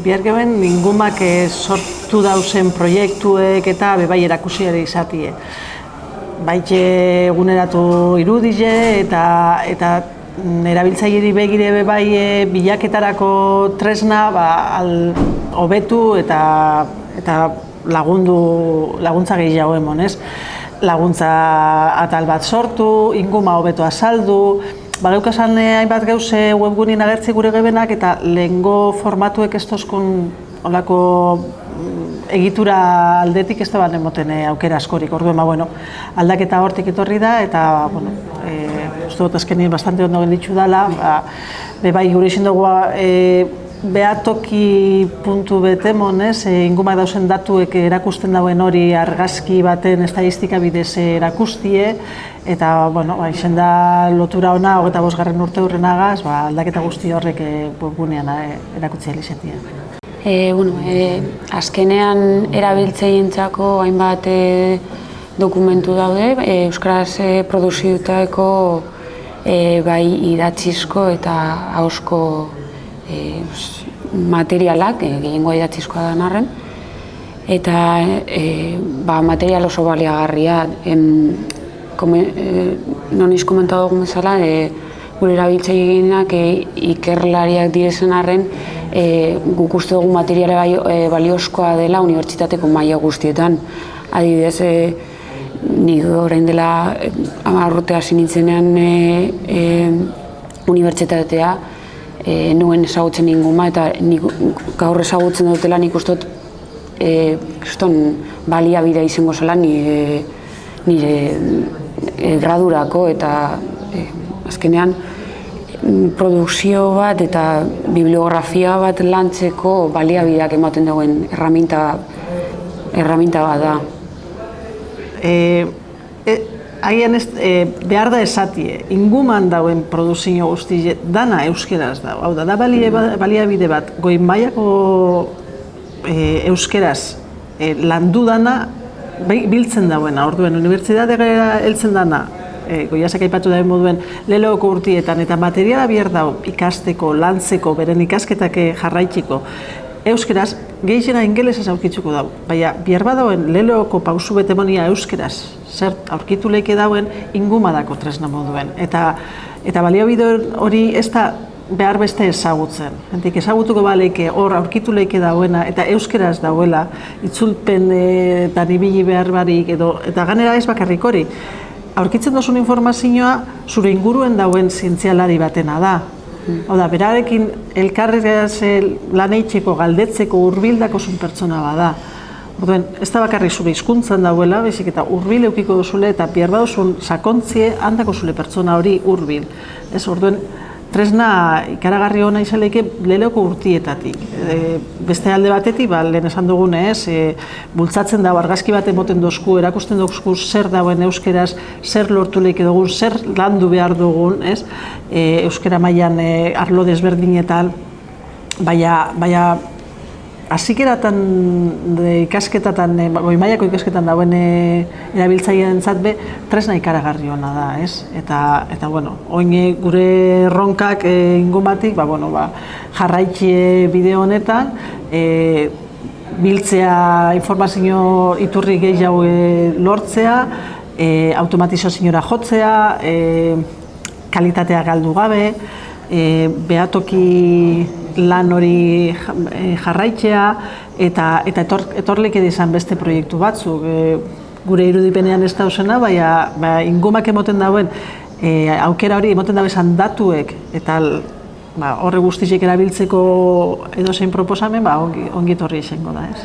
Biargeuen ingumak sortu dauzen proiektuek eta bebai erakusiare izatie. Baite eguneratu irudize eta erabiltzaileri begire bebai bilaketarako tresna hobetu eta laguntza gehiago emon, ez? Laguntza atal bat sortu, inguma hobeto azaldu, Bageukasan hainbat gauze webgunien agertzi gure gebenak eta lehengo formatuek ez tozkun olako egitura aldetik ez da ban emoten aukera askorik. Orduen, aldaketa hortik etorri da eta, uste dut azkenien bastante ondo genditxu dela, bai gure izin dugu behatoki puntu betemon, ingumak dauzen datuek erakusten dauen hori argazki baten estadistika bidez erakustie, eta, izen da lotura ona, 25. urte hurrenagaz, aldaketa guzti horrek webgunean erakutzi elizetia. Azkenean erabiltzaientzako hainbat dokumentu daude, euskaraz produziutako bai idatzizko eta ahozko materialak, gehiengoa idatzizkoa da narren, eta material oso baliagarria. Noniz komentatu dugun bezala, gure erabiltzaileak ikerlariak direzen arren, guk uste dugu materiala baliozkoa dela unibertsitateko maila guztietan. Adibidez, nik orain dela 10 urte hasi nintzenean unibertsitatea, nuen ezagutzen inguma eta gaur ezagutzen dutela nik uste dut baliabidea izango zela nire gradurako eta azkenean produkzio bat eta bibliografia bat lantzeko baliabideak ematen dagoen erraminta bat da. Agian behar da esatie, inguman dauen produzio guzti dana euskeraz da. Hau da baliabide bat, goi mailako euskeraz landu dana biltzen dauena. Orduen, unibertsitatera heltzen dana, goiazak aipatu dauen moduen, lelooko urtietan eta materiala behar dau ikasteko, lantzeko, beren ikasketak jarraitziko, euskeraz, gehiena ingelesez aurkitzuko dau. Baina, behar badauen lelooko pausu betemonia euskeraz, zer aurkitu leike dauen ingumadako tresna moduen. Eta baliabide hori ez da behar beste ezagutzen. Hentik ezagutuko baleike hor aurkitu leike dauena eta euskeraz dauela itzulpen eta nibili behar barik eta ganera ez bakarrik hori. Aurkitzen dozun informazioa zure inguruen dauen zientzialari batena da. Oda, berarekin elkarregaz lan eitzeko, galdetzeko, urbildako zun pertsona bada. Orduen, ez da bakarrik zure hizkuntzan dauela, baizik eta urbil eukiko duzule eta behar baduzun sakontzie handako zure pertsona hori urbil. Ez, orduen, tresna ikaragarri hona izaleike lelooko urtietatik. Beste alde batetik, lehen esan dugunez, bultzatzen dago argazki bat emoten dozku, erakusten dozku zer dauen euskeraz, zer lortu leike dugun, zer landu behar dugun, euskera mailan arlo desberdinetan, baina hasikeratan ikasketatan, goi-mailako ikasketan dauen erabiltzaileentzat tresna ikaragarri ona da, ez? Eta oin gure erronkak ingumatik, jarraitzie bideo honetan, biltzea informazio iturri gehiago lortzea, automatizazioa jotzea, kalitatea galdu gabe, behatoki lan hori jarraitzea eta etorlek edizan beste proiektu batzuk. Gure irudipenean ez dauzena, baina ingumak emoten dauen aukera hori emoten dauen datuek eta horre guztizik erabiltzeko edozein proposamen ongi etorri izango da, ez?